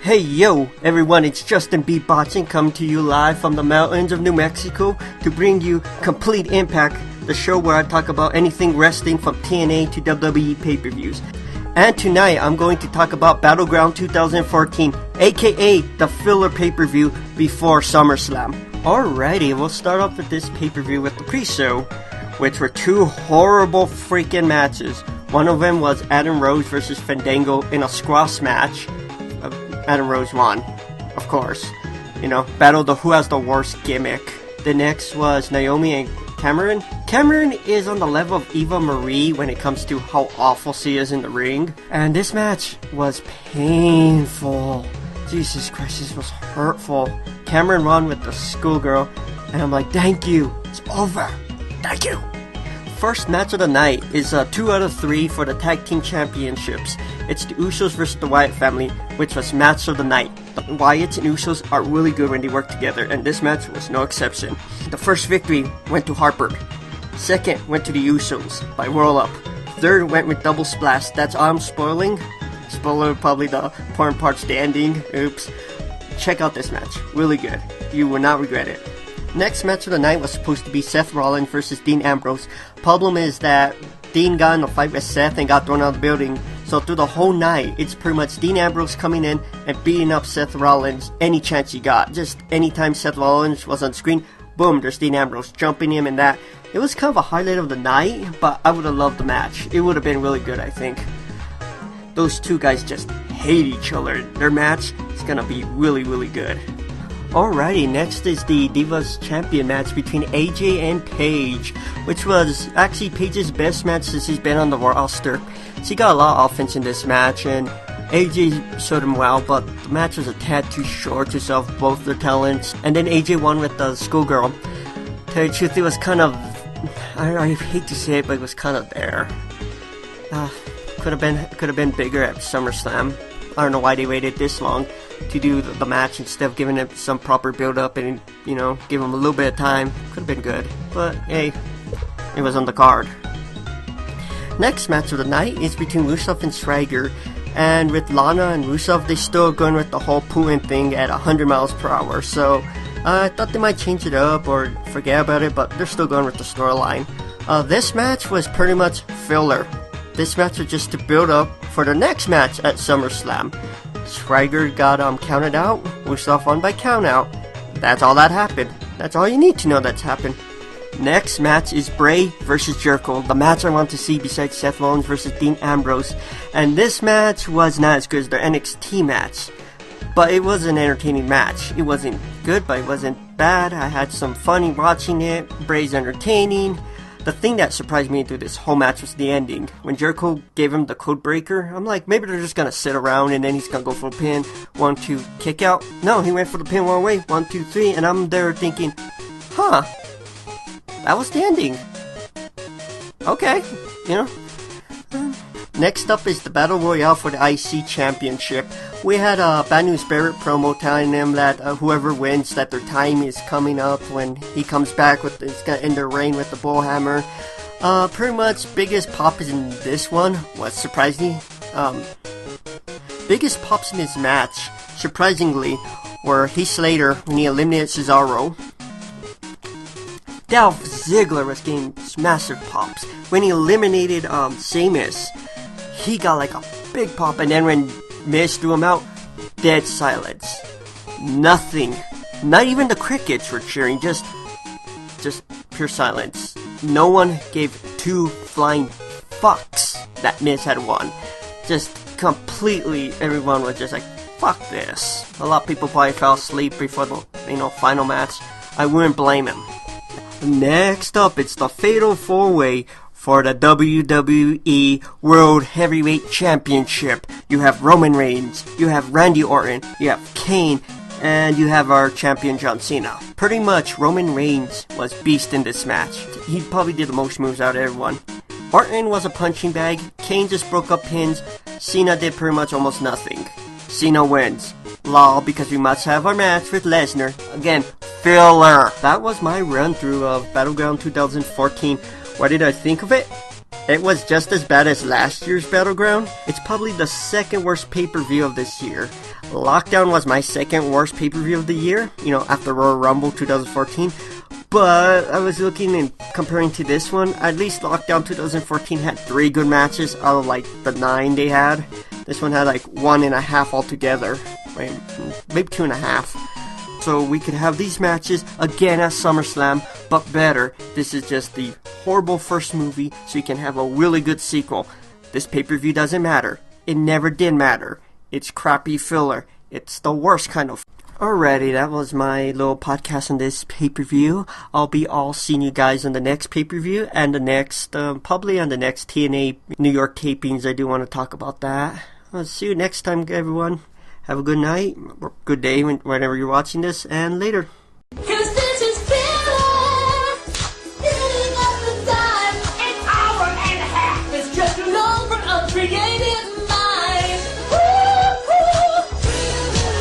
Hey yo, everyone, it's Justin Beatboxing coming to you live from the mountains of New Mexico to bring you Complete Impact, the show where I talk about anything wrestling from TNA to WWE pay-per-views. And tonight I'm going to talk about Battleground 2014, aka the filler pay-per-view before SummerSlam. Alrighty, we'll start off with this pay-per-view with the Preshow, which were two horrible freaking matches. One of them was Adam Rose versus Fandango in a squash match. Adam Rose won, of course. You know, battle the who has the worst gimmick. The next was Naomi and Cameron. Cameron is on the level of Eva Marie when it comes to how awful she is in the ring. And this match was painful. Jesus Christ, this was hurtful. Cameron won with the schoolgirl, and I'm like, thank you, it's over. Thank you. First match of the night is 2 out of 3 for the Tag Team Championships. It's the Usos versus the Wyatt family, which was match of the night. The Wyatts and Usos are really good when they work together, and this match was no exception. The first victory went to Harper. Second went to the Usos by roll-up. Third went with double splash. That's all I'm spoiling. Spoiler probably the important part's the ending. Oops. Check out this match. Really good. You will not regret it. Next match of the night was supposed to be Seth Rollins versus Dean Ambrose. Problem is that Dean got in a fight with Seth and got thrown out of the building. So through the whole night, it's pretty much Dean Ambrose coming in and beating up Seth Rollins any chance he got. Just anytime Seth Rollins was on screen, boom, there's Dean Ambrose jumping him and that. It was kind of a highlight of the night, but I would have loved the match. It would have been really good, I think. Those two guys just hate each other. Their match is going to be really, really good. Alrighty, next is the Divas Champion match between AJ and Paige, which was actually Paige's best match since she's been on the roster. She got a lot of offense in this match, and AJ showed him well, but the match was a tad too short to show off both their talents. And then AJ won with the schoolgirl. To tell you the truth, it was kind of, I hate to say it, but it was kind of there. Could have been bigger at SummerSlam. I don't know why they waited this long to do the match instead of giving it some proper build-up and, you know, give them a little bit of time. Could have been good, but hey, it was on the card. Next match of the night is between Rusev and Swagger, and with Lana and Rusev, they still going with the whole Putin thing at 100 miles per hour, so I thought they might change it up or forget about it, but they're still going with the storyline. This match was pretty much filler. This match was just to build up for the next match at SummerSlam. Swagger got counted out, Rusev won by countout. That's all that happened. That's all you need to know that's happened. Next match is Bray versus Jericho, the match I want to see besides Seth Rollins versus Dean Ambrose. And this match was not as good as their NXT match, but it was an entertaining match. It wasn't good, but it wasn't bad. I had some fun watching it. Bray's entertaining. The thing that surprised me through this whole match was the ending. When Jericho gave him the code breaker, I'm like, maybe they're just gonna sit around and then he's gonna go for a pin. 1, 2, kick out. No, he went for the pin one way. 1, 2, 3, and I'm there thinking, huh, that was the ending. Okay, you know. Next up is the Battle Royale for the IC Championship. We had a Bad News Barrett promo telling them that whoever wins, that their time is coming up when he comes back with, it's gonna end their reign with the bullhammer. Pretty much biggest pop in this one was surprisingly, biggest pops in this match, surprisingly, were Heath Slater when he eliminated Cesaro. Dolph Ziggler was getting massive pops. When he eliminated Sheamus, he got like a big pop, and then when Miz threw him out, dead silence. Nothing. Not even the crickets were cheering, just pure silence. No one gave 2 flying fucks that Miz had won. Just completely, everyone was just like, fuck this. A lot of people probably fell asleep before the, final match. I wouldn't blame him. Next up, it's the Fatal 4-Way for the WWE World Heavyweight Championship. You have Roman Reigns, you have Randy Orton, you have Kane, and you have our champion John Cena. Pretty much, Roman Reigns was beast in this match. He probably did the most moves out of everyone. Orton was a punching bag, Kane just broke up pins, Cena did pretty much almost nothing. Cena wins. Lol, because we must have our match with Lesnar. Again, filler. That was my run through of Battleground 2014. What did I think of it? It was just as bad as last year's Battleground. It's probably the second worst pay-per-view of this year. Lockdown was my second worst pay-per-view of the year, after Royal Rumble 2014. But I was looking and comparing to this one. At least Lockdown 2014 had 3 good matches out of like the 9 they had. This one had like 1.5 altogether, maybe 2.5. So we could have these matches again at SummerSlam, but better. This is just the horrible first movie, so you can have a really good sequel. This pay-per-view doesn't matter. It never did matter. It's crappy filler. It's the worst kind of. Alrighty, that was my little podcast on this pay-per-view. I'll be all seeing you guys on the next pay-per-view and the next, probably on the next TNA New York tapings. I do want to talk about that. I'll see you next time, everyone. Have a good night, or good day whenever you're watching this, and later.